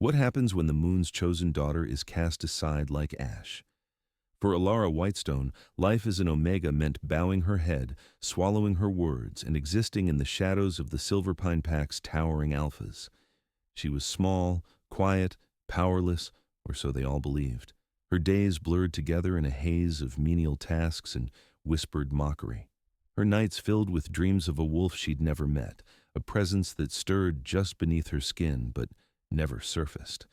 What happens when the moon's chosen daughter is cast aside like ash? For Alara Whitestone, life as an Omega meant bowing her head, swallowing her words, and existing in the shadows of the Silverpine Pack's towering alphas. She was small, quiet, powerless, or so they all believed. Her days blurred together in a haze of menial tasks and whispered mockery. Her nights filled with dreams of a wolf she'd never met, a presence that stirred just beneath her skin but never surfaced.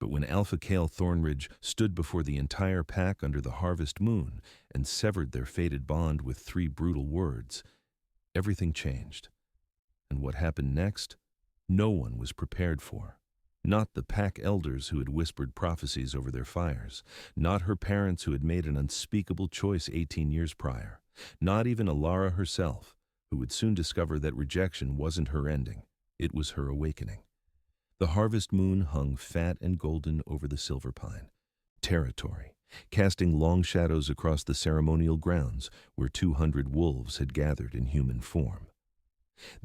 But when Alpha Kale Thornridge stood before the entire pack under the harvest moon and severed their fated bond with 3 brutal words, everything changed. And what happened next, no one was prepared for. Not the pack elders who had whispered prophecies over their fires, not her parents who had made an unspeakable choice 18 years prior, not even Alara herself, who would soon discover that rejection wasn't her ending, it was her awakening. The harvest moon hung fat and golden over the Silverpine territory, casting long shadows across the ceremonial grounds where 200 wolves had gathered in human form.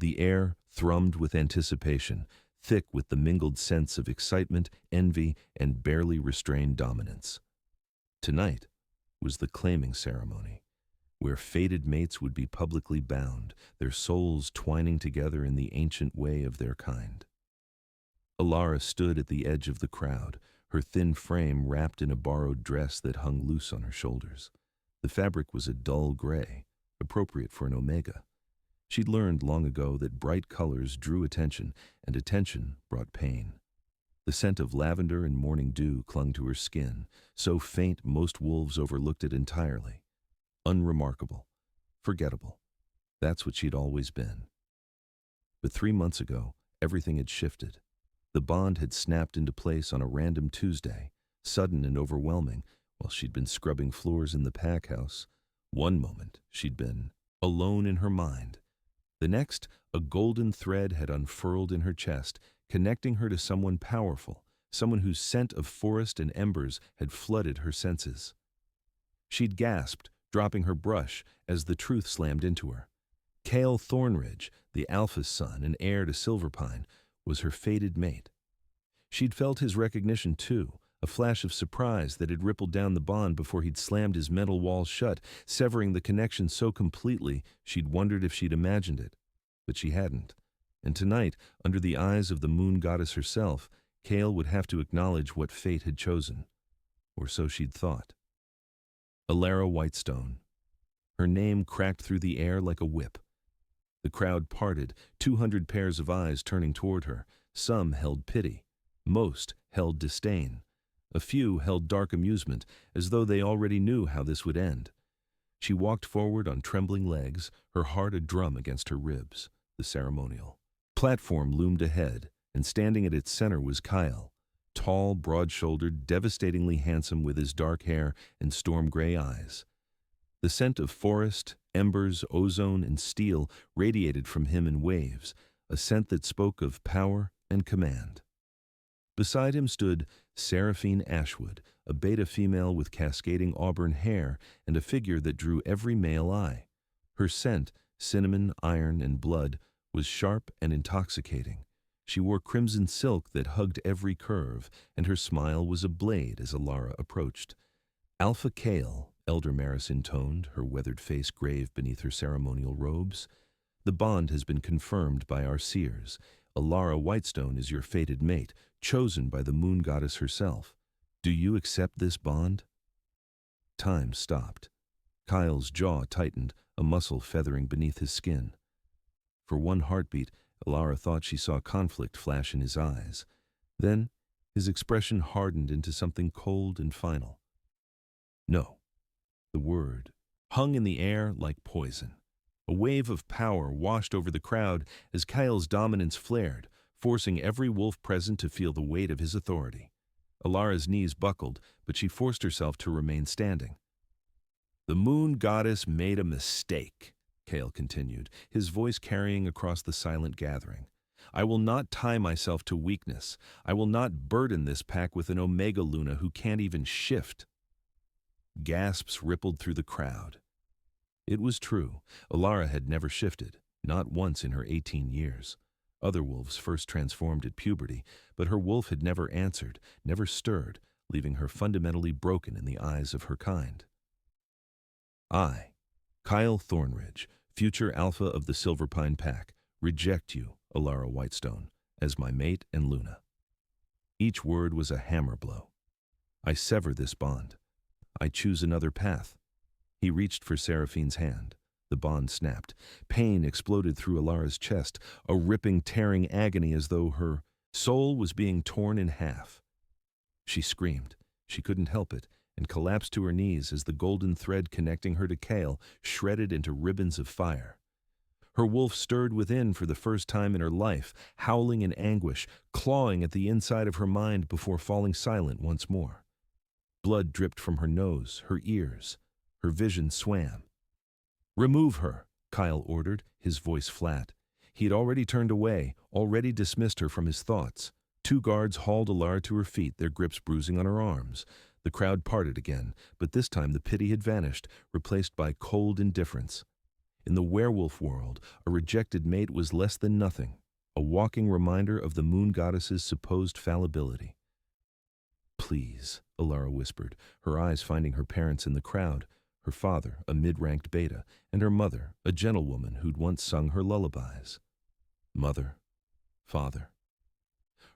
The air thrummed with anticipation, thick with the mingled sense of excitement, envy, and barely restrained dominance. Tonight was the claiming ceremony, where fated mates would be publicly bound, their souls twining together in the ancient way of their kind. Alara stood at the edge of the crowd, her thin frame wrapped in a borrowed dress that hung loose on her shoulders. The fabric was a dull gray, appropriate for an Omega. She'd learned long ago that bright colors drew attention, and attention brought pain. The scent of lavender and morning dew clung to her skin, so faint most wolves overlooked it entirely. Unremarkable, forgettable. That's what she'd always been. But 3 months ago, everything had shifted. The bond had snapped into place on a random Tuesday, sudden and overwhelming, while she'd been scrubbing floors in the pack house. One moment, she'd been alone in her mind. The next, a golden thread had unfurled in her chest, connecting her to someone powerful, someone whose scent of forest and embers had flooded her senses. She'd gasped, dropping her brush as the truth slammed into her. Kale Thornridge, the Alpha's son and heir to Silverpine, was her fated mate. She'd felt his recognition too, a flash of surprise that had rippled down the bond before he'd slammed his mental walls shut, severing the connection so completely she'd wondered if she'd imagined it. But she hadn't. And tonight, under the eyes of the moon goddess herself, Kale would have to acknowledge what fate had chosen. Or so she'd thought. Alara Whitestone. Her name cracked through the air like a whip. The crowd parted, 200 pairs of eyes turning toward her. Some held pity. Most held disdain. A few held dark amusement, as though they already knew how this would end. She walked forward on trembling legs, her heart a drum against her ribs. The ceremonial platform loomed ahead, and standing at its center was Kyle, tall, broad-shouldered, devastatingly handsome with his dark hair and storm-gray eyes. The scent of forest, embers, ozone, and steel radiated from him in waves, a scent that spoke of power and command. Beside him stood Seraphine Ashwood, a beta female with cascading auburn hair and a figure that drew every male eye. Her scent, cinnamon, iron, and blood, was sharp and intoxicating. She wore crimson silk that hugged every curve, and her smile was a blade as Alara approached. Alpha Kale, Elder Maris intoned, her weathered face grave beneath her ceremonial robes. The bond has been confirmed by our seers. Alara Whitestone is your fated mate, chosen by the moon goddess herself. Do you accept this bond? Time stopped. Kyle's jaw tightened, a muscle feathering beneath his skin. For one heartbeat, Alara thought she saw conflict flash in his eyes. Then, his expression hardened into something cold and final. No. The word hung in the air like poison. A wave of power washed over the crowd as Kyle's dominance flared, forcing every wolf present to feel the weight of his authority. Alara's knees buckled, but she forced herself to remain standing. The moon goddess made a mistake, Kale continued, his voice carrying across the silent gathering. I will not tie myself to weakness. I will not burden this pack with an Omega Luna who can't even shift. Gasps rippled through the crowd. It was true. Alara had never shifted, not once in her 18 years. Other wolves first transformed at puberty, but her wolf had never answered, never stirred, leaving her fundamentally broken in the eyes of her kind. I, Kyle Thornridge, future alpha of the Silverpine Pack, reject you, Alara Whitestone, as my mate and Luna. Each word was a hammer blow. I sever this bond. I choose another path. He reached for Seraphine's hand. The bond snapped. Pain exploded through Alara's chest, a ripping, tearing agony as though her soul was being torn in half. She screamed. She couldn't help it, and collapsed to her knees as the golden thread connecting her to Kale shredded into ribbons of fire. Her wolf stirred within for the first time in her life, howling in anguish, clawing at the inside of her mind before falling silent once more. Blood dripped from her nose, her ears. Her vision swam. "Remove her," Kyle ordered, his voice flat. He had already turned away, already dismissed her from his thoughts. Two guards hauled Alara to her feet, their grips bruising on her arms. The crowd parted again, but this time the pity had vanished, replaced by cold indifference. In the werewolf world, a rejected mate was less than nothing, a walking reminder of the moon goddess's supposed fallibility. "Please," Alara whispered, her eyes finding her parents in the crowd, her father, a mid-ranked beta, and her mother, a gentlewoman who'd once sung her lullabies. Mother, father.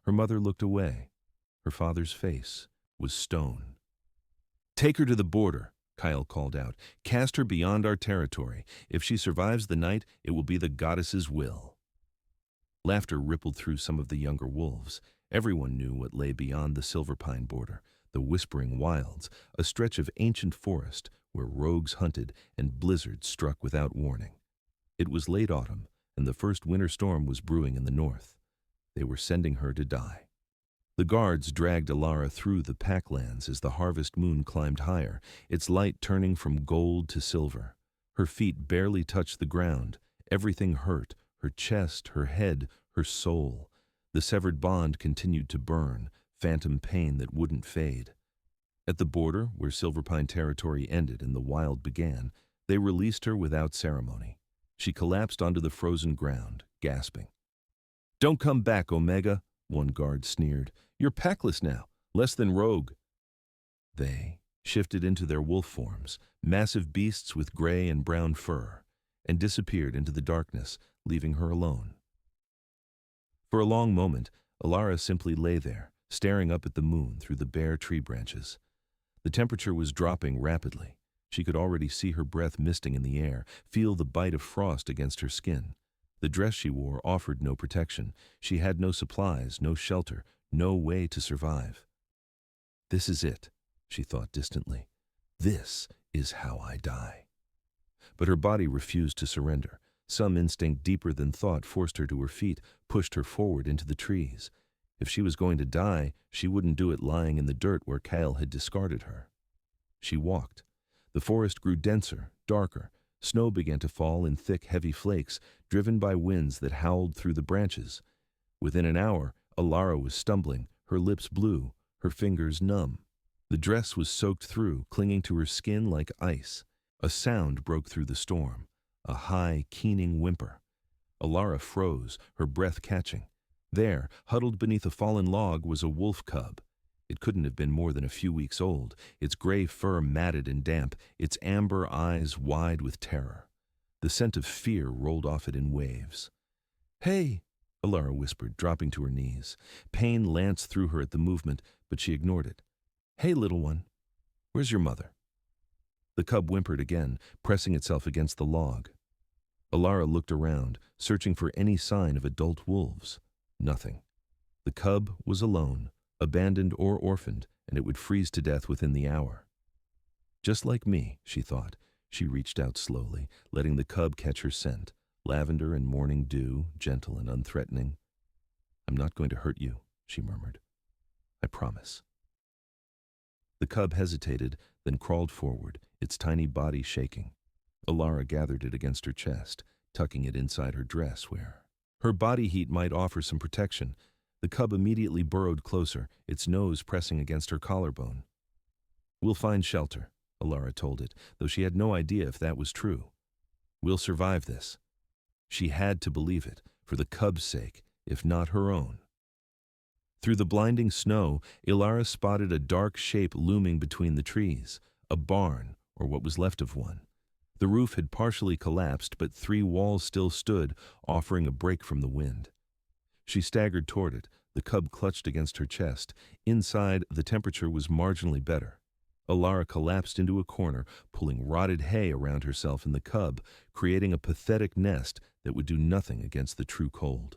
Her mother looked away. Her father's face was stone. "Take her to the border," Kyle called out. "Cast her beyond our territory. If she survives the night, it will be the goddess's will." Laughter rippled through some of the younger wolves. Everyone knew what lay beyond the Silverpine border, the Whispering Wilds, a stretch of ancient forest where rogues hunted and blizzards struck without warning. It was late autumn, and the first winter storm was brewing in the north. They were sending her to die. The guards dragged Alara through the packlands as the harvest moon climbed higher, its light turning from gold to silver. Her feet barely touched the ground. Everything hurt, her chest, her head, her soul. The severed bond continued to burn, phantom pain that wouldn't fade. At the border, where Silverpine territory ended and the wild began, they released her without ceremony. She collapsed onto the frozen ground, gasping. "Don't come back, Omega," one guard sneered. "You're packless now, less than rogue." They shifted into their wolf forms, massive beasts with gray and brown fur, and disappeared into the darkness, leaving her alone. For a long moment, Alara simply lay there, staring up at the moon through the bare tree branches. The temperature was dropping rapidly. She could already see her breath misting in the air, feel the bite of frost against her skin. The dress she wore offered no protection. She had no supplies, no shelter, no way to survive. "This is it," she thought distantly. "This is how I die." But her body refused to surrender. Some instinct deeper than thought forced her to her feet, pushed her forward into the trees. If she was going to die, she wouldn't do it lying in the dirt where Kyle had discarded her. She walked. The forest grew denser, darker. Snow began to fall in thick, heavy flakes, driven by winds that howled through the branches. Within an hour, Alara was stumbling, her lips blue, her fingers numb. The dress was soaked through, clinging to her skin like ice. A sound broke through the storm, a high, keening whimper. Alara froze, her breath catching. There, huddled beneath a fallen log, was a wolf cub. It couldn't have been more than a few weeks old, its gray fur matted and damp, its amber eyes wide with terror. The scent of fear rolled off it in waves. "Hey," Alara whispered, dropping to her knees. Pain lanced through her at the movement, but she ignored it. "Hey, little one, where's your mother?" The cub whimpered again, pressing itself against the log. Alara looked around, searching for any sign of adult wolves. Nothing. The cub was alone, abandoned or orphaned, and it would freeze to death within the hour. Just like me, she thought. She reached out slowly, letting the cub catch her scent, lavender and morning dew, gentle and unthreatening. "I'm not going to hurt you," she murmured. "I promise." The cub hesitated, then crawled forward, its tiny body shaking. Alara gathered it against her chest, tucking it inside her dress where her body heat might offer some protection. The cub immediately burrowed closer, its nose pressing against her collarbone. "We'll find shelter," Alara told it, though she had no idea if that was true. "We'll survive this." She had to believe it, for the cub's sake. if not her own. Through the blinding snow, Ilara spotted a dark shape looming between the trees, a barn, or what was left of one. The roof had partially collapsed, but 3 walls still stood, offering a break from the wind. She staggered toward it, the cub clutched against her chest. Inside, the temperature was marginally better. Ilara collapsed into a corner, pulling rotted hay around herself and the cub, creating a pathetic nest that would do nothing against the true cold.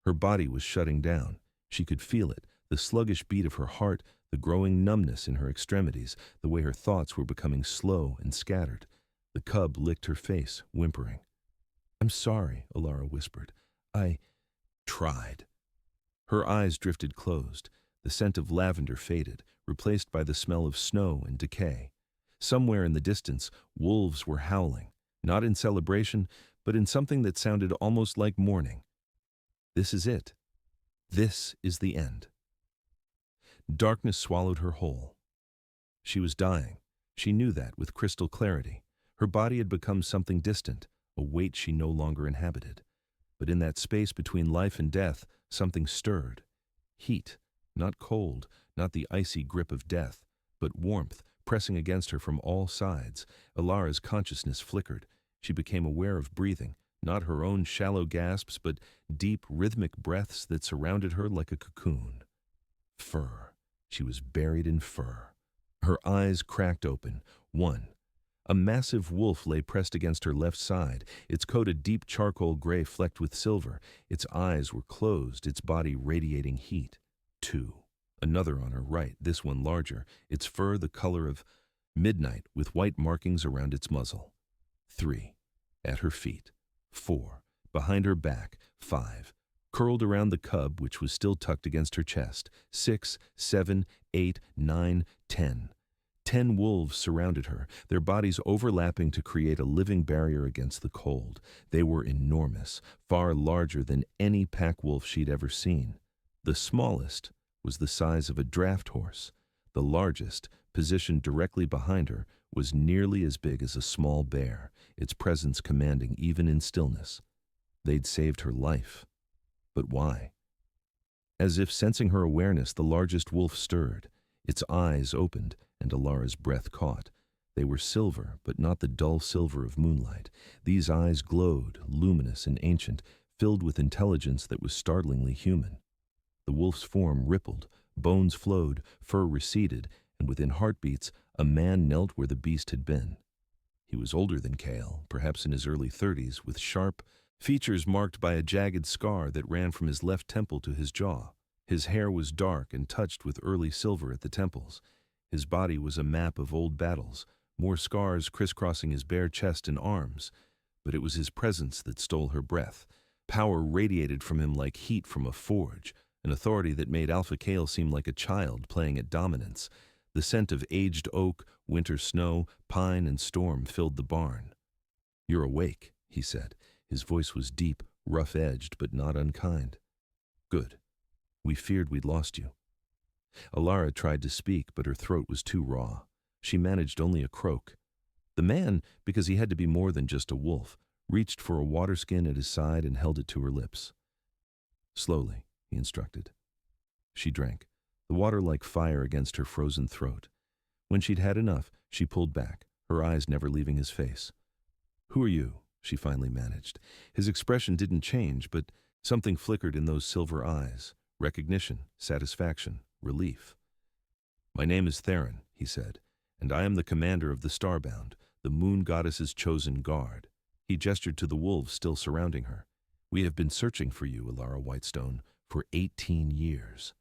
Her body was shutting down. She could feel it, the sluggish beat of her heart, the growing numbness in her extremities, the way her thoughts were becoming slow and scattered. The cub licked her face, whimpering. "I'm sorry," Ilara whispered. "I tried." Her eyes drifted closed. The scent of lavender faded, replaced by the smell of snow and decay. Somewhere in the distance, wolves were howling, not in celebration, but in something that sounded almost like mourning. This is it. This is the end. Darkness swallowed her whole. She was dying. She knew that with crystal clarity. Her body had become something distant, a weight she no longer inhabited. But in that space between life and death, something stirred. Heat, not cold, not the icy grip of death, but warmth, pressing against her from all sides. Ilara's consciousness flickered. She became aware of breathing, not her own shallow gasps, but deep, rhythmic breaths that surrounded her like a cocoon. Fur. She was buried in fur. Her eyes cracked open. One. A massive wolf lay pressed against her left side, its coat a deep charcoal gray flecked with silver. Its eyes were closed, its body radiating heat. 2. Another on her right, this one larger, its fur the color of midnight with white markings around its muzzle. 3. At her feet. 4. Behind her back. 5. Curled around the cub, which was still tucked against her chest. 6, 7, 8, 9, 10. 10 wolves surrounded her, their bodies overlapping to create a living barrier against the cold. They were enormous, far larger than any pack wolf she'd ever seen. The smallest was the size of a draft horse. The largest, positioned directly behind her, was nearly as big as a small bear, its presence commanding even in stillness. They'd saved her life. But why? As if sensing her awareness, the largest wolf stirred. Its eyes opened, and Ilara's breath caught. They were silver, but not the dull silver of moonlight. These eyes glowed, luminous and ancient, filled with intelligence that was startlingly human. The wolf's form rippled, bones flowed, fur receded, and within heartbeats, a man knelt where the beast had been. He was older than Kale, perhaps in his early 30s, with sharp features marked by a jagged scar that ran from his left temple to his jaw. His hair was dark and touched with early silver at the temples. His body was a map of old battles, more scars crisscrossing his bare chest and arms. But it was his presence that stole her breath. Power radiated from him like heat from a forge, an authority that made Alpha Kale seem like a child playing at dominance. The scent of aged oak, winter snow, pine, and storm filled the barn. "You're awake," he said. His voice was deep, rough-edged, but not unkind. "Good. We feared we'd lost you." Ilara tried to speak, but her throat was too raw. She managed only a croak. The man, because he had to be more than just a wolf, reached for a water skin at his side and held it to her lips. "Slowly," he instructed. She drank, the water like fire against her frozen throat. When she'd had enough, she pulled back, her eyes never leaving his face. "Who are you?" she finally managed. His expression didn't change, but something flickered in those silver eyes. Recognition, satisfaction, relief. "My name is Theron," he said, "and I am the commander of the Starbound, the moon goddess's chosen guard." He gestured to the wolves still surrounding her. "We have been searching for you, Ilara Whitestone, for 18 years.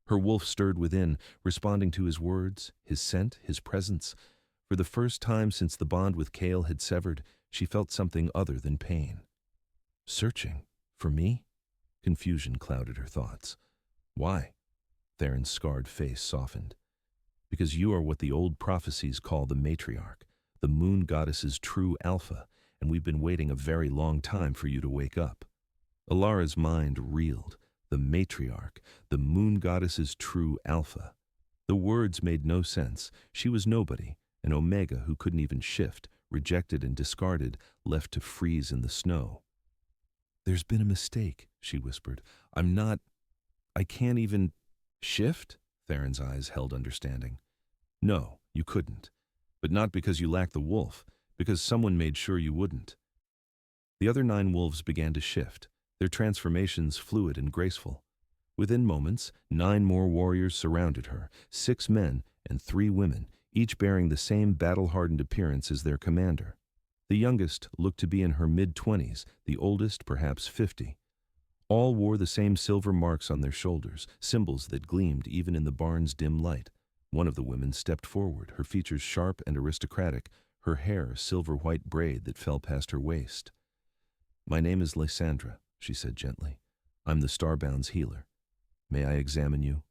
Her wolf stirred within, responding to his words, his scent, his presence. For the first time since the bond with Kale had severed, she felt something other than pain. "Searching? For me?" Confusion clouded her thoughts. "Why?" Theron's scarred face softened. "Because you are what the old prophecies call the matriarch, the moon goddess's true alpha, and we've been waiting a very long time for you to wake up." Ilara's mind reeled. The matriarch, the moon goddess's true alpha. The words made no sense. She was nobody, an omega who couldn't even shift, rejected and discarded, left to freeze in the snow. There's been a mistake, she whispered. I can't even shift? Theron's eyes held understanding. No, you couldn't. But not because you lacked the wolf, because someone made sure you wouldn't. The other 9 wolves began to shift, their transformations fluid and graceful. Within moments, 9 more warriors surrounded her, 6 men and 3 women, each bearing the same battle-hardened appearance as their commander. The youngest looked to be in her mid-20s, the oldest perhaps 50. All wore the same silver marks on their shoulders, symbols that gleamed even in the barn's dim light. One of the women stepped forward, her features sharp and aristocratic, her hair a silver-white braid that fell past her waist. "My name is Lysandra," she said gently. "I'm the Starbound's healer. May I examine you?"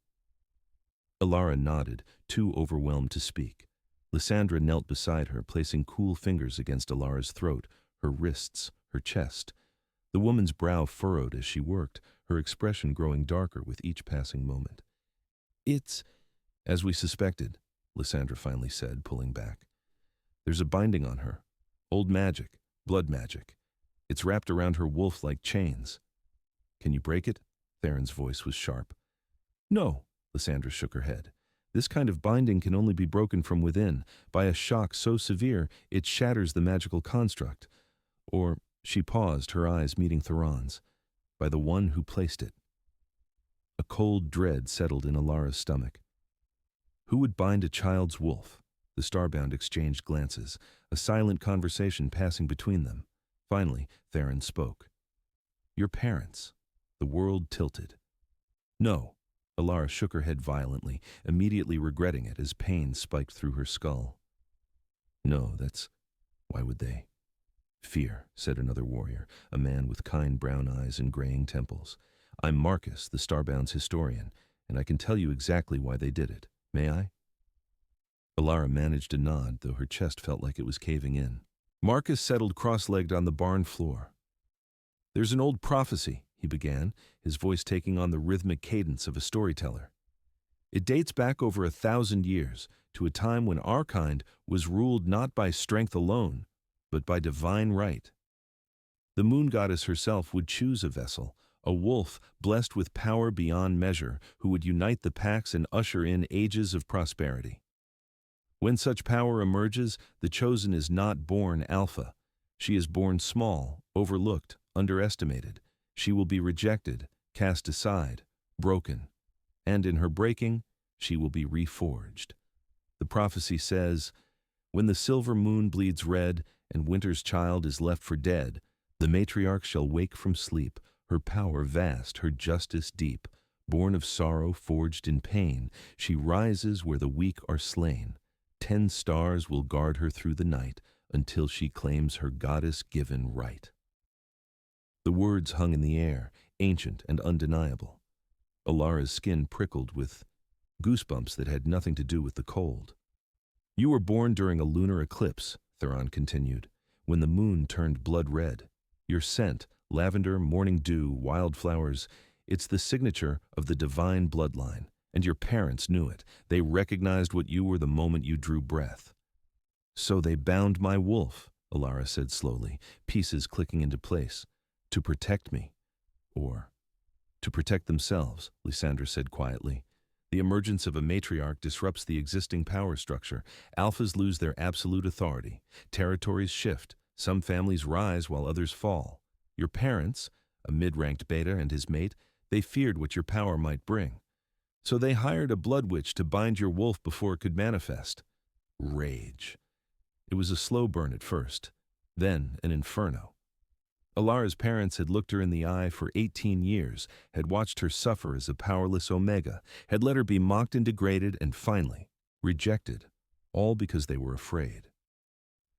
Alara nodded, too overwhelmed to speak. Lysandra knelt beside her, placing cool fingers against Alara's throat, her wrists, her chest. The woman's brow furrowed as she worked, her expression growing darker with each passing moment. "It's as we suspected," Lysandra finally said, pulling back. "There's a binding on her. Old magic, blood magic. It's wrapped around her wolf like chains." "Can you break it?" Theron's voice was sharp. "No," Lysandra shook her head. "This kind of binding can only be broken from within, by a shock so severe it shatters the magical construct. Or," she paused, her eyes meeting Theron's, "by the one who placed it." A cold dread settled in Alara's stomach. Who would bind a child's wolf? The Starbound exchanged glances, a silent conversation passing between them. Finally, Theron spoke. "Your parents." The world tilted. "No." Alara shook her head violently, immediately regretting it as pain spiked through her skull. "No, why would they?" "Fear," said another warrior, a man with kind brown eyes and graying temples. "I'm Marcus, the Starbound's historian, and I can tell you exactly why they did it. May I?" Alara managed a nod, though her chest felt like it was caving in. Marcus settled cross-legged on the barn floor. "There's an old prophecy," he began, his voice taking on the rhythmic cadence of a storyteller. "It dates back over 1,000 years, to a time when our kind was ruled not by strength alone, but by divine right. The moon goddess herself would choose a vessel, a wolf blessed with power beyond measure, who would unite the packs and usher in ages of prosperity. When such power emerges, the chosen is not born alpha. She is born small, overlooked, underestimated. She will be rejected, cast aside, broken. And in her breaking, she will be reforged. The prophecy says, when the silver moon bleeds red and winter's child is left for dead, the matriarch shall wake from sleep, her power vast, her justice deep. Born of sorrow, forged in pain, she rises where the weak are slain. 10 stars will guard her through the night until she claims her goddess-given right." The words hung in the air, ancient and undeniable. Alara's skin prickled with goosebumps that had nothing to do with the cold. "You were born during a lunar eclipse," Theron continued, "when the moon turned blood red. Your scent, lavender, morning dew, wildflowers, it's the signature of the divine bloodline. And your parents knew it. They recognized what you were the moment you drew breath." "So they bound my wolf," Alara said slowly, pieces clicking into place. "To protect me. Or to protect themselves," Lysandra said quietly. "The emergence of a matriarch disrupts the existing power structure. Alphas lose their absolute authority. Territories shift. Some families rise while others fall. Your parents, a mid-ranked beta and his mate, they feared what your power might bring. So they hired a blood witch to bind your wolf before it could manifest." Rage. It was a slow burn at first, then an inferno. Alara's parents had looked her in the eye for 18 years, had watched her suffer as a powerless Omega, had let her be mocked and degraded, and finally rejected, all because they were afraid.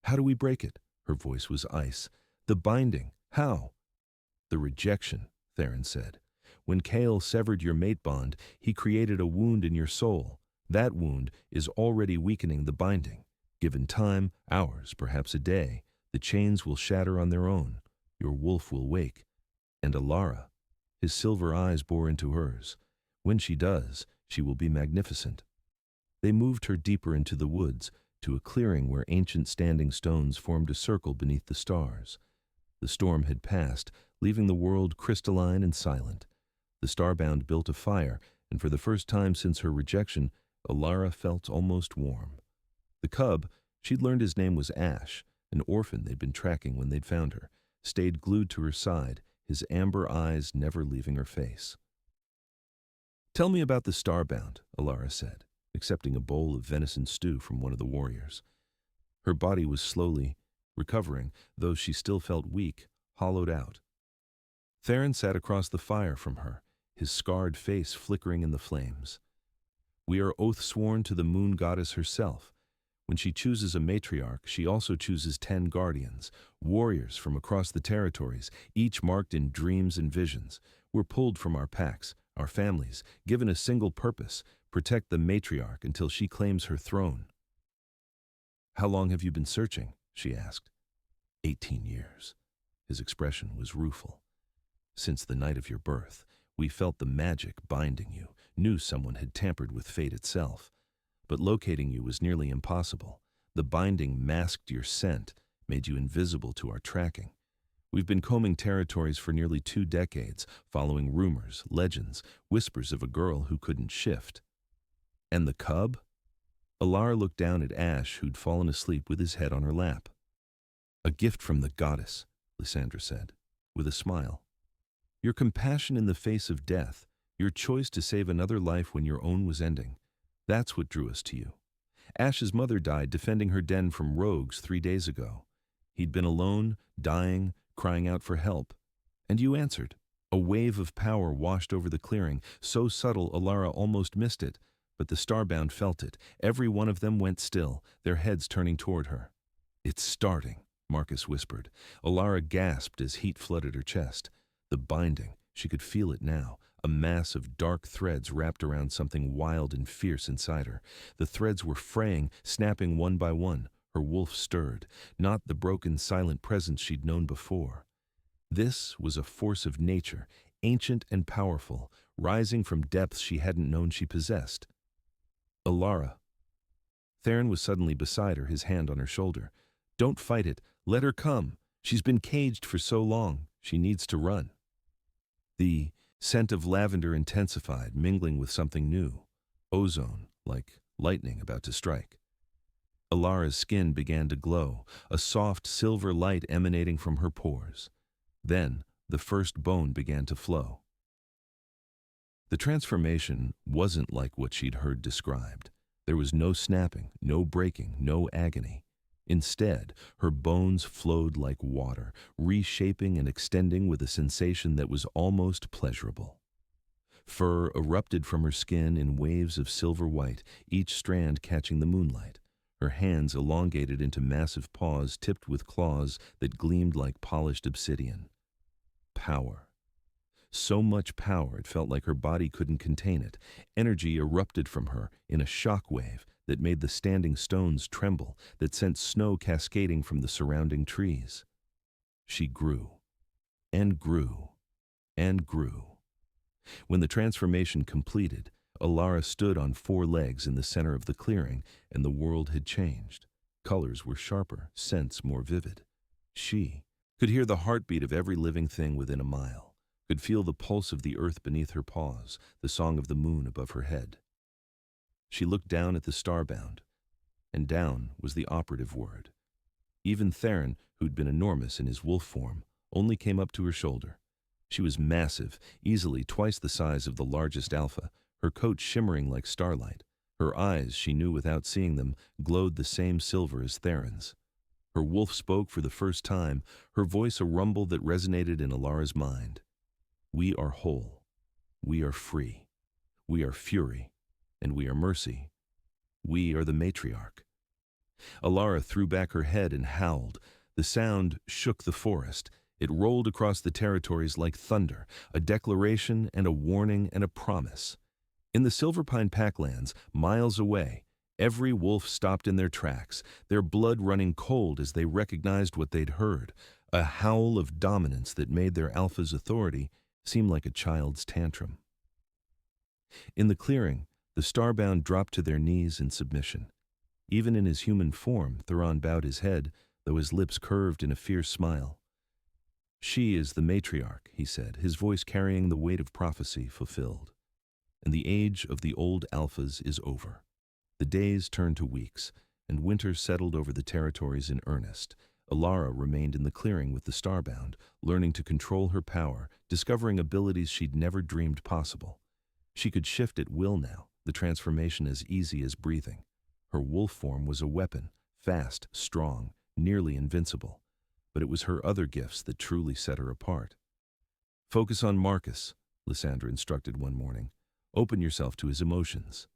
"How do we break it?" Her voice was ice. "The binding, how?" "The rejection," Theron said. "When Kale severed your mate bond, he created a wound in your soul. That wound is already weakening the binding. Given time, hours, perhaps a day, the chains will shatter on their own. Your wolf will wake. And Alara," his silver eyes bore into hers, "when she does, she will be magnificent." They moved her deeper into the woods, to a clearing where ancient standing stones formed a circle beneath the stars. The storm had passed, leaving the world crystalline and silent. The starbound built a fire, and for the first time since her rejection, Alara felt almost warm. The cub, she'd learned his name was Ash, an orphan they'd been tracking when they'd found her, stayed glued to her side, his amber eyes never leaving her face. "Tell me about the starbound," Alara said, accepting a bowl of venison stew from one of the warriors. Her body was slowly recovering, though she still felt weak, hollowed out. Theron sat across the fire from her, his scarred face flickering in the flames. "We are oath-sworn to the moon goddess herself. When she chooses a matriarch, she also chooses 10 guardians, warriors from across the territories, each marked in dreams and visions. We're pulled from our packs, our families, given a single purpose: protect the matriarch until she claims her throne." "How long have you been searching?" she asked. 18 years. His expression was rueful. "Since the night of your birth, we felt the magic binding you, knew someone had tampered with fate itself. But locating you was nearly impossible. The binding masked your scent, made you invisible to our tracking. We've been combing territories for nearly 2 decades, following rumors, legends, whispers of a girl who couldn't shift." "And the cub?" Alara looked down at Ash, who'd fallen asleep with his head on her lap. "A gift from the goddess," Lysandra said, with a smile. "Your compassion in the face of death, your choice to save another life when your own was ending. That's what drew us to you. Ash's mother died defending her den from rogues 3 days ago. He'd been alone, dying, crying out for help. And you answered. A wave of power washed over the clearing, so subtle Alara almost missed it, but the starbound felt it. Every one of them went still, their heads turning toward her. "It's starting," Marcus whispered. Alara gasped as heat flooded her chest. The binding, she could feel it now, a mass of dark threads wrapped around something wild and fierce inside her. The threads were fraying, snapping one by one. Her wolf stirred, not the broken, silent presence she'd known before. This was a force of nature, ancient and powerful, rising from depths she hadn't known she possessed. "Alara." Theron was suddenly beside her, his hand on her shoulder. "Don't fight it. Let her come. She's been caged for so long. She needs to run." The scent of lavender intensified, mingling with something new. Ozone, like lightning about to strike. Alara's skin began to glow, a soft silver light emanating from her pores. Then, the first bone began to flow. The transformation wasn't like what she'd heard described. There was no snapping, no breaking, no agony. Instead, her bones flowed like water, reshaping and extending with a sensation that was almost pleasurable. Fur erupted from her skin in waves of silver white, each strand catching the moonlight. Her hands elongated into massive paws tipped with claws that gleamed like polished obsidian. Power. So much power it felt like her body couldn't contain it. Energy erupted from her in a shock wave that made the standing stones tremble, that sent snow cascading from the surrounding trees. She grew, and grew, and grew. When the transformation completed, Alara stood on 4 legs in the center of the clearing, and the world had changed. Colors were sharper, scents more vivid. She could hear the heartbeat of every living thing within a mile, could feel the pulse of the earth beneath her paws, the song of the moon above her head. She looked down at the starbound, and down was the operative word. Even Theron, who'd been enormous in his wolf form, only came up to her shoulder. She was massive, easily twice the size of the largest alpha, her coat shimmering like starlight. Her eyes, she knew without seeing them, glowed the same silver as Theron's. Her wolf spoke for the first time, her voice a rumble that resonated in Alara's mind. "We are whole. We are free. We are fury. And we are mercy. We are the matriarch." Alara threw back her head and howled. The sound shook the forest. It rolled across the territories like thunder, a declaration and a warning and a promise. In the Silverpine Packlands, miles away, every wolf stopped in their tracks, their blood running cold as they recognized what they'd heard, a howl of dominance that made their alpha's authority seem like a child's tantrum. In the clearing, the starbound dropped to their knees in submission. Even in his human form, Theron bowed his head, though his lips curved in a fierce smile. She is the matriarch, he said, his voice carrying the weight of prophecy fulfilled. And the age of the old alphas is over. The days turned to weeks, and winter settled over the territories in earnest. Alara remained in the clearing with the Starbound, learning to control her power, discovering abilities she'd never dreamed possible. She could shift at will now, the transformation as easy as breathing. Her wolf form was a weapon, fast, strong, nearly invincible. But it was her other gifts that truly set her apart. Focus on Marcus, Lysandra instructed one morning. Open yourself to his emotions.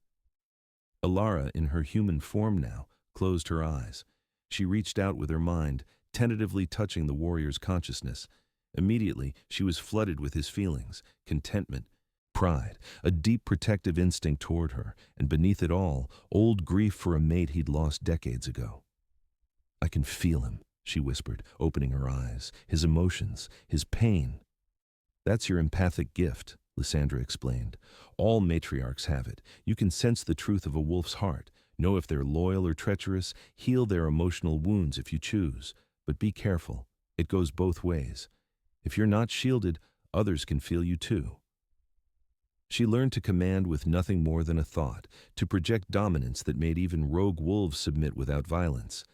Alara, in her human form now, closed her eyes. She reached out with her mind, tentatively touching the warrior's consciousness. Immediately, she was flooded with his feelings, contentment, pride, a deep protective instinct toward her, and beneath it all, old grief for a mate he'd lost decades ago. I can feel him, she whispered, opening her eyes, his emotions, his pain. That's your empathic gift, Lysandra explained. All matriarchs have it. You can sense the truth of a wolf's heart, know if they're loyal or treacherous, heal their emotional wounds if you choose. But be careful. It goes both ways. If you're not shielded, others can feel you too. She learned to command with nothing more than a thought, to project dominance that made even rogue wolves submit without violence.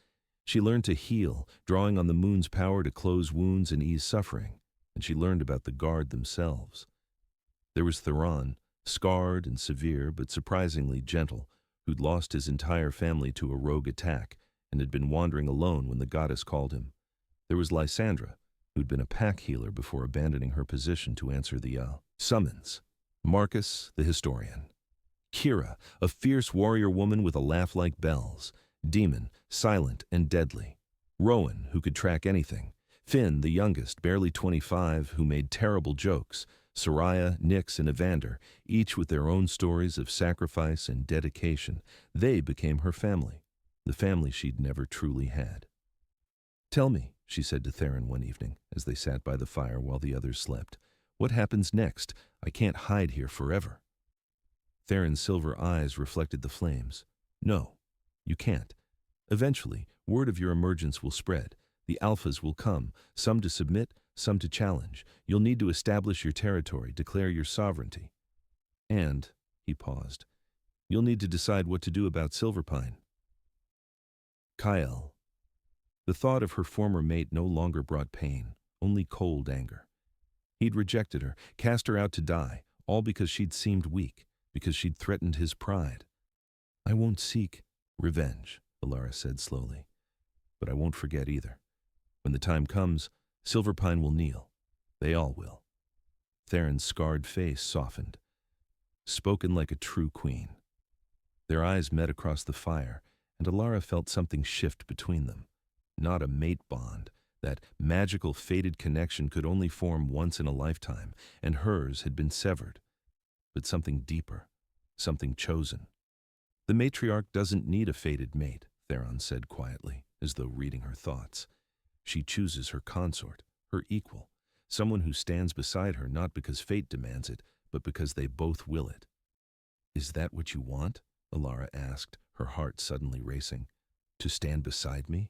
She learned to heal, drawing on the moon's power to close wounds and ease suffering, and she learned about the guard themselves. There was Theron, scarred and severe but surprisingly gentle, who'd lost his entire family to a rogue attack and had been wandering alone when the goddess called him. There was Lysandra, who'd been a pack healer before abandoning her position to answer the summons. Marcus, the historian. Kira, a fierce warrior woman with a laugh like bells. Demon, silent and deadly. Rowan, who could track anything. Finn, the youngest, barely 25, who made terrible jokes. Soraya, Nyx, and Evander, each with their own stories of sacrifice and dedication. They became her family, the family she'd never truly had. Tell me, she said to Theron one evening, as they sat by the fire while the others slept. What happens next? I can't hide here forever. Theron's silver eyes reflected the flames. No, you can't. Eventually, word of your emergence will spread. The alphas will come, some to submit, some to challenge. You'll need to establish your territory, declare your sovereignty. And, he paused, you'll need to decide what to do about Silverpine. Kyle. The thought of her former mate no longer brought pain, only cold anger. He'd rejected her, cast her out to die, all because she'd seemed weak, because she'd threatened his pride. I won't seek revenge, Alara said slowly, but I won't forget either. When the time comes, Silverpine will kneel. They all will. Theron's scarred face softened. Spoken like a true queen. Their eyes met across the fire, and Alara felt something shift between them. Not a mate bond. That magical, fated connection could only form once in a lifetime, and hers had been severed. But something deeper, something chosen. The matriarch doesn't need a fated mate, Theron said quietly, as though reading her thoughts. She chooses her consort, her equal, someone who stands beside her not because fate demands it, but because they both will it. Is that what you want? Alara asked, her heart suddenly racing. To stand beside me?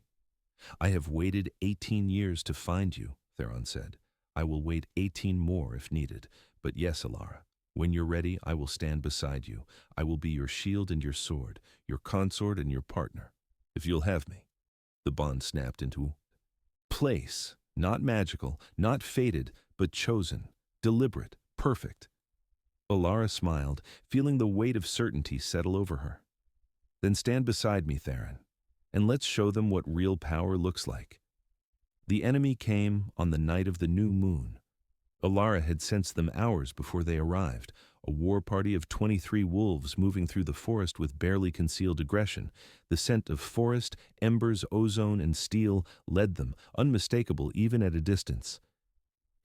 I have waited 18 years to find you, Theron said. I will wait 18 more if needed. But yes, Alara, when you're ready, I will stand beside you. I will be your shield and your sword, your consort and your partner, if you'll have me. The bond snapped into place, not magical, not fated, but chosen, deliberate, perfect. Alara smiled, feeling the weight of certainty settle over her. Then stand beside me, Theron, and let's show them what real power looks like. The enemy came on the night of the new moon. Alara had sensed them hours before they arrived, a war party of 23 wolves moving through the forest with barely concealed aggression. The scent of forest, embers, ozone, and steel led them, unmistakable even at a distance.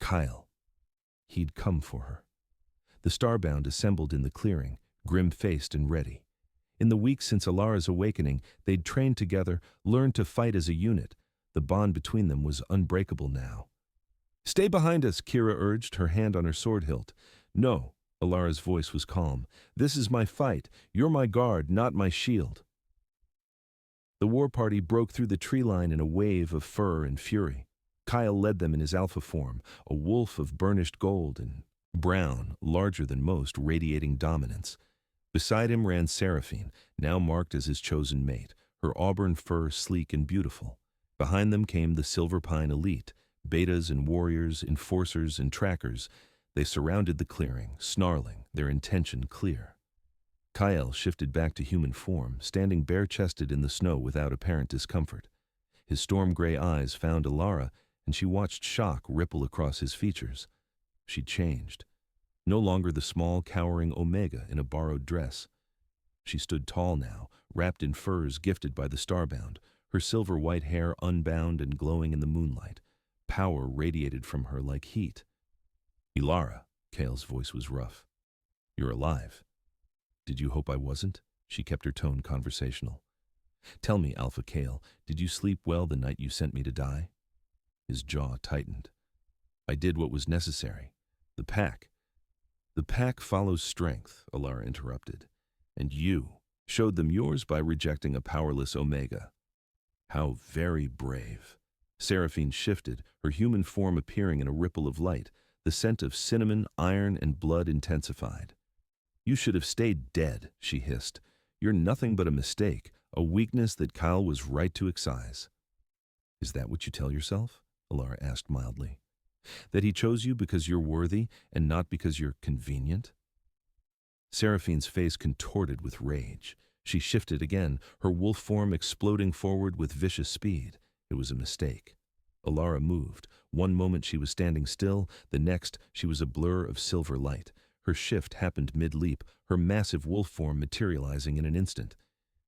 Kyle. He'd come for her. The Starbound assembled in the clearing, grim-faced and ready. In the weeks since Alara's awakening, they'd trained together, learned to fight as a unit. The bond between them was unbreakable now. Stay behind us, Kira urged, her hand on her sword hilt. No, Alara's voice was calm. This is my fight. You're my guard, not my shield. The war party broke through the tree line in a wave of fur and fury. Kyle led them in his alpha form, a wolf of burnished gold and brown, larger than most, radiating dominance. Beside him ran Seraphine, now marked as his chosen mate, her auburn fur sleek and beautiful. Behind them came the Silverpine elite, betas and warriors, enforcers and trackers. They surrounded the clearing, snarling, their intention clear. Kyle shifted back to human form, standing bare-chested in the snow without apparent discomfort. His storm-gray eyes found Alara, and she watched shock ripple across his features. She'd changed. No longer the small, cowering Omega in a borrowed dress. She stood tall now, wrapped in furs gifted by the Starbound, her silver-white hair unbound and glowing in the moonlight. Power radiated from her like heat. "Ilara," Kale's voice was rough. "You're alive." "Did you hope I wasn't?" She kept her tone conversational. "Tell me, Alpha Kale, did you sleep well the night you sent me to die?" His jaw tightened. "I did what was necessary. The pack follows strength," Alara interrupted. "And you showed them yours by rejecting a powerless Omega." "How very brave." Seraphine shifted, her human form appearing in a ripple of light. The scent of cinnamon, iron, and blood intensified. "You should have stayed dead," she hissed. "You're nothing but a mistake, a weakness that Kyle was right to excise." "Is that what you tell yourself?" Alara asked mildly. "That he chose you because you're worthy and not because you're convenient?" Seraphine's face contorted with rage. She shifted again, her wolf form exploding forward with vicious speed. It was a mistake. Alara moved. One moment she was standing still, the next she was a blur of silver light. Her shift happened mid-leap, her massive wolf form materializing in an instant.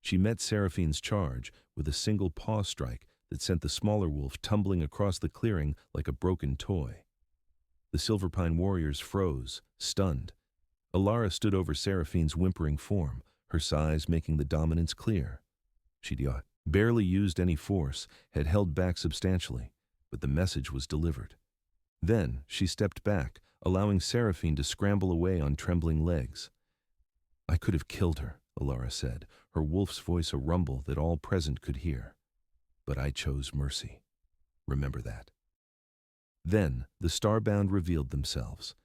She met Seraphine's charge with a single paw strike that sent the smaller wolf tumbling across the clearing like a broken toy. The Silverpine warriors froze, stunned. Alara stood over Seraphine's whimpering form, her size making the dominance clear. She'd barely used any force, had held back substantially, but the message was delivered. Then she stepped back, allowing Seraphine to scramble away on trembling legs. "I could have killed her," Alara said, her wolf's voice a rumble that all present could hear. "But I chose mercy. Remember that." Then the Starbound revealed themselves.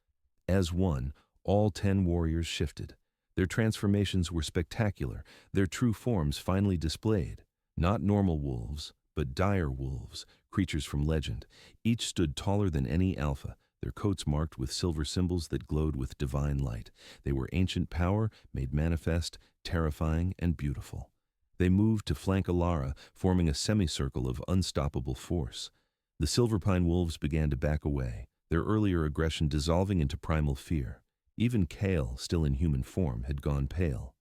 As one, all 10 warriors shifted. Their transformations were spectacular, their true forms finally displayed. Not normal wolves, but dire wolves, creatures from legend. Each stood taller than any alpha, their coats marked with silver symbols that glowed with divine light. They were ancient power, made manifest, terrifying, and beautiful. They moved to flank Alara, forming a semicircle of unstoppable force. The Silverpine wolves began to back away, their earlier aggression dissolving into primal fear. Even Kale, still in human form, had gone pale.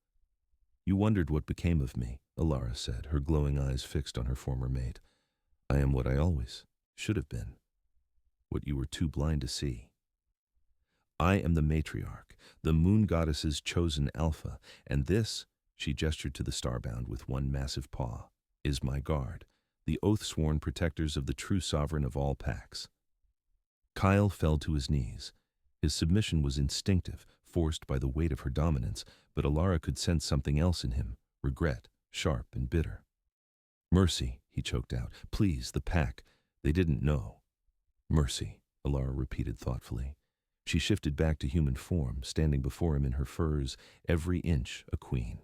"You wondered what became of me," Alara said, her glowing eyes fixed on her former mate. "I am what I always should have been, what you were too blind to see. I am the matriarch, the moon goddess's chosen alpha, and this," she gestured to the Starbound with one massive paw, "is my guard, the oath-sworn protectors of the true sovereign of all packs." Kyle fell to his knees. His submission was instinctive, forced by the weight of her dominance, but Alara could sense something else in him, regret, sharp and bitter. "Mercy," he choked out. "Please, the pack. They didn't know." "Mercy," Alara repeated thoughtfully. She shifted back to human form, standing before him in her furs, every inch a queen.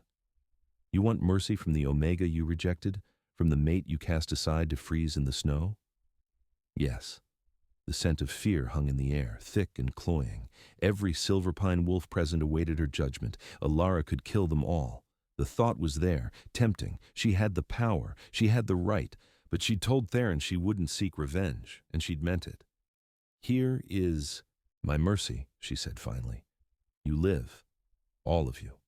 "You want mercy from the Omega you rejected? From the mate you cast aside to freeze in the snow?" "Yes." The scent of fear hung in the air, thick and cloying. Every Silverpine wolf present awaited her judgment. Alara could kill them all. The thought was there, tempting. She had the power, she had the right, but she'd told Theron she wouldn't seek revenge, and she'd meant it. "Here is my mercy," she said finally. "You live, all of you.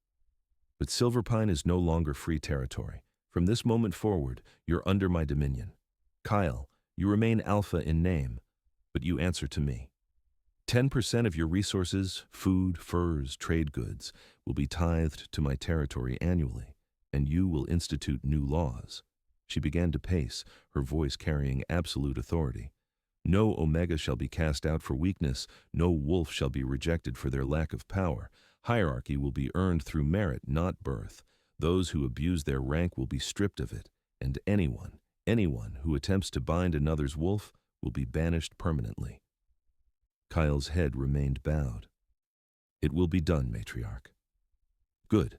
But Silverpine is no longer free territory. From this moment forward, you're under my dominion. Kyle, you remain Alpha in name, but you answer to me. 10% of your resources, food, furs, trade goods, will be tithed to my territory annually, and you will institute new laws." She began to pace, her voice carrying absolute authority. "No Omega shall be cast out for weakness, no wolf shall be rejected for their lack of power. Hierarchy will be earned through merit, not birth. Those who abuse their rank will be stripped of it, and anyone who attempts to bind another's wolf will be banished permanently. Kyle's head remained bowed. It will be done, matriarch. Good.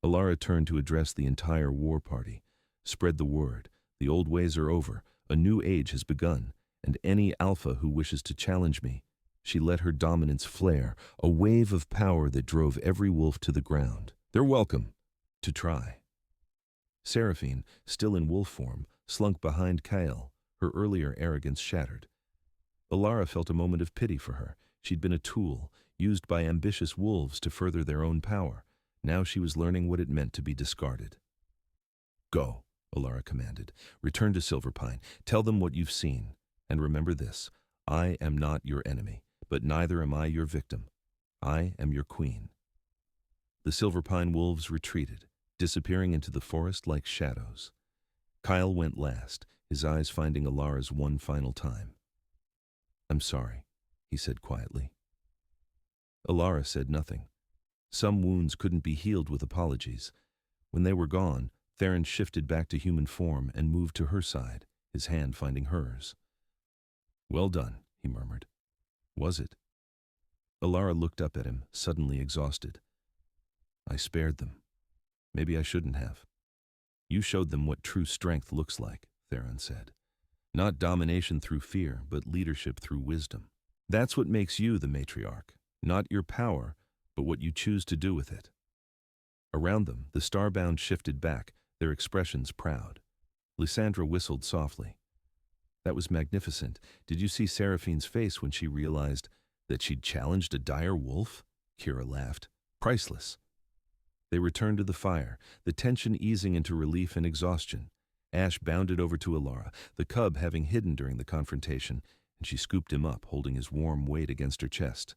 Alara turned to address the entire war party. Spread the word. The old ways are over. A new age has begun, and any alpha who wishes to challenge me. She let her dominance flare, a wave of power that drove every wolf to the ground. They're welcome to try. Seraphine, still in wolf form, slunk behind Kyle, her earlier arrogance shattered. Alara felt a moment of pity for her. She'd been a tool, used by ambitious wolves to further their own power. Now she was learning what it meant to be discarded. Go, Alara commanded. Return to Silverpine. Tell them what you've seen. And remember this, I am not your enemy, but neither am I your victim. I am your queen. The Silverpine wolves retreated, disappearing into the forest like shadows. Kyle went last, his eyes finding Alara's one final time. I'm sorry, he said quietly. Alara said nothing. Some wounds couldn't be healed with apologies. When they were gone, Theron shifted back to human form and moved to her side, his hand finding hers. Well done, he murmured. Was it? Alara looked up at him, suddenly exhausted. I spared them. Maybe I shouldn't have. You showed them what true strength looks like, Theron said. Not domination through fear, but leadership through wisdom. That's what makes you the matriarch, not your power, but what you choose to do with it. Around them, the starbound shifted back, their expressions proud. Lysandra whistled softly. That was magnificent. Did you see Seraphine's face when she realized that she'd challenged a dire wolf? Kira laughed. Priceless. They returned to the fire, the tension easing into relief and exhaustion. Ash bounded over to Alara, the cub having hidden during the confrontation, and she scooped him up, holding his warm weight against her chest.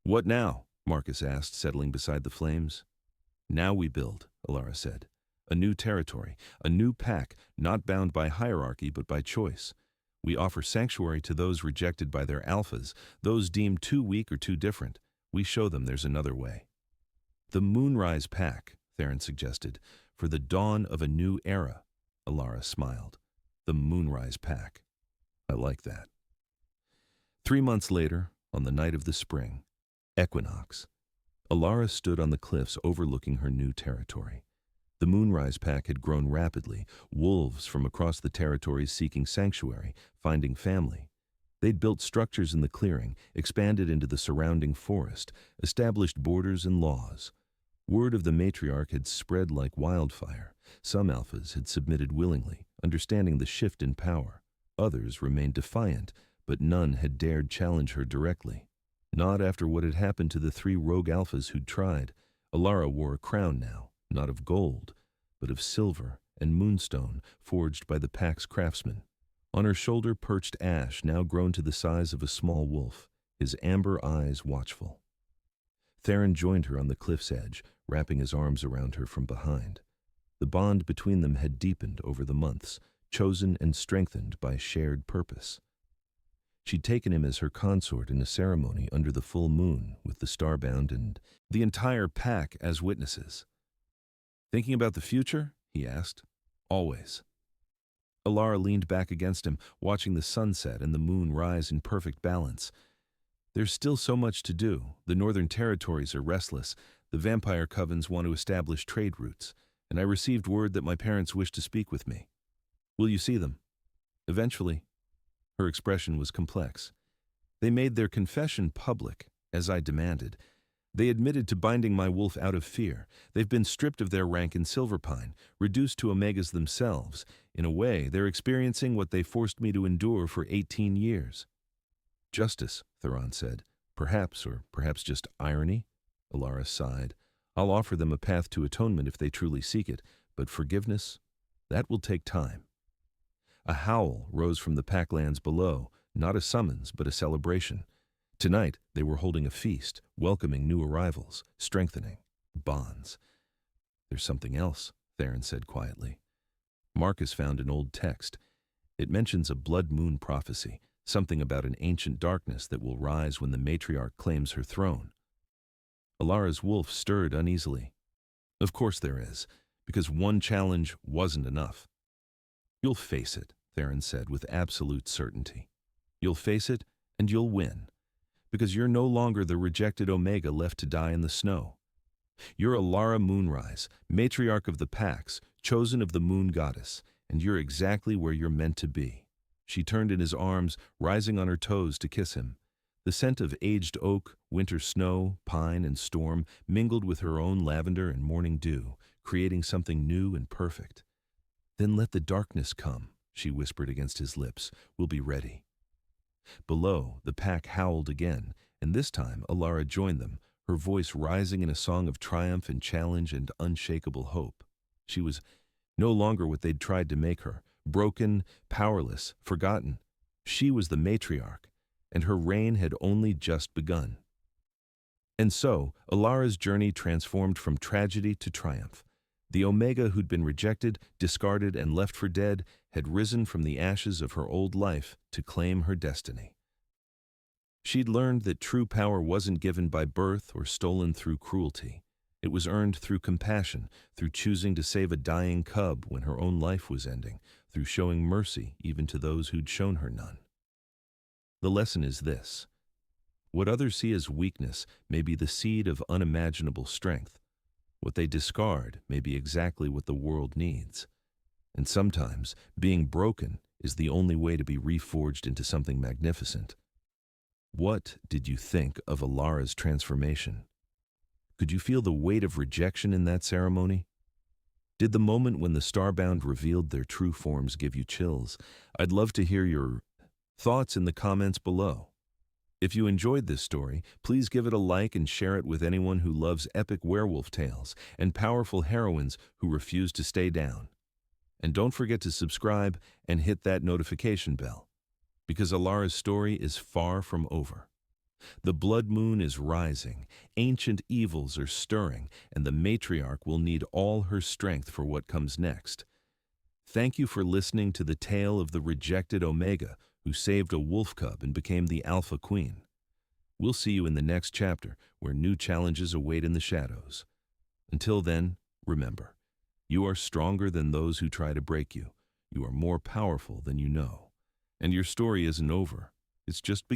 What now? Marcus asked, settling beside the flames. Now we build, Alara said. A new territory, a new pack, not bound by hierarchy but by choice. We offer sanctuary to those rejected by their alphas, those deemed too weak or too different. We show them there's another way. The Moonrise Pack, Theron suggested, for the dawn of a new era. Alara smiled. The Moonrise Pack. I like that. 3 months later, on the night of the spring, equinox, Alara stood on the cliffs overlooking her new territory. The Moonrise Pack had grown rapidly, wolves from across the territories seeking sanctuary, finding family. They'd built structures in the clearing, expanded into the surrounding forest, established borders and laws. Word of the matriarch had spread like wildfire. Some alphas had submitted willingly, understanding the shift in power. Others remained defiant, but none had dared challenge her directly. Not after what had happened to the 3 rogue alphas who'd tried. Alara wore a crown now, not of gold, but of silver and moonstone forged by the pack's craftsmen. On her shoulder perched Ash, now grown to the size of a small wolf, his amber eyes watchful. Theron joined her on the cliff's edge, wrapping his arms around her from behind. The bond between them had deepened over the months, chosen and strengthened by shared purpose. She'd taken him as her consort in a ceremony under the full moon, with the starbound and the entire pack as witnesses. Thinking about the future? He asked. Always. Alara leaned back against him, watching the sunset and the moon rise in perfect balance. There's still so much to do. The northern territories are restless. The vampire covens want to establish trade routes, and I received word that my parents wish to speak with me. Will you see them? Eventually. Her expression was complex. They made their confession public, as I demanded. They admitted to binding my wolf out of fear. They've been stripped of their rank in Silverpine, reduced to Omegas themselves. In a way, they're experiencing what they forced me to endure for 18 years. Justice, Theron said. Perhaps, or perhaps just irony? Alara sighed. I'll offer them a path to atonement if they truly seek it, but forgiveness? That will take time. A howl rose from the packlands below, not a summons, but a celebration. Tonight, they were holding a feast, welcoming new arrivals, strengthening bonds. There's something else, Theron said quietly. Marcus found an old text. It mentions a blood moon prophecy, something about an ancient darkness that will rise when the matriarch claims her throne. Alara's wolf stirred uneasily. Of course there is, because one challenge wasn't enough. You'll face it, Theron said with absolute certainty. You'll face it, and you'll win. Because you're no longer the rejected Omega left to die in the snow. You're Alara Moonrise, matriarch of the Pax, chosen of the Moon Goddess, and you're exactly where you're meant to be. She turned in his arms, rising on her toes to kiss him. The scent of aged oak, winter snow, pine, and storm mingled with her own lavender and morning dew, creating something new and perfect. "Then let the darkness come," she whispered against his lips. "We'll be ready." Below, the pack howled again, and this time Alara joined them, her voice rising in a song of triumph and challenge and unshakable hope. She was no longer what they'd tried to make her, broken, powerless, forgotten. She was the matriarch, and her reign had only just begun. And so, Alara's journey transformed from tragedy to triumph. The Omega who'd been rejected, discarded, and left for dead had risen from the ashes of her old life to claim her destiny. She'd learned that true power wasn't given by birth or stolen through cruelty. It was earned through compassion, through choosing to save a dying cub when her own life was ending, through showing mercy even to those who'd shown her none. The lesson is this: what others see as weakness may be the seed of unimaginable strength. What they discard may be exactly what the world needs. And sometimes, being broken is the only way to be reforged into something magnificent. What did you think of Alara's transformation? Could you feel the weight of rejection in that ceremony? Did the moment when the Starbound revealed their true forms give you chills? I'd love to hear your thoughts in the comments below. If you enjoyed this story, please give it a like and share it with anyone who loves epic werewolf tales and powerful heroines who refuse to stay down. And don't forget to subscribe and hit that notification bell, because Alara's story is far from over. The blood moon is rising, ancient evils are stirring, and the matriarch will need all her strength for what comes next. Thank you for listening to the tale of the rejected Omega, who saved a wolf cub and became the Alpha Queen. We'll see you in the next chapter, where new challenges await in the shadows. Until then, remember, you are stronger than those who try to break you. You are more powerful than you know. And your story isn't over. It's just beginning.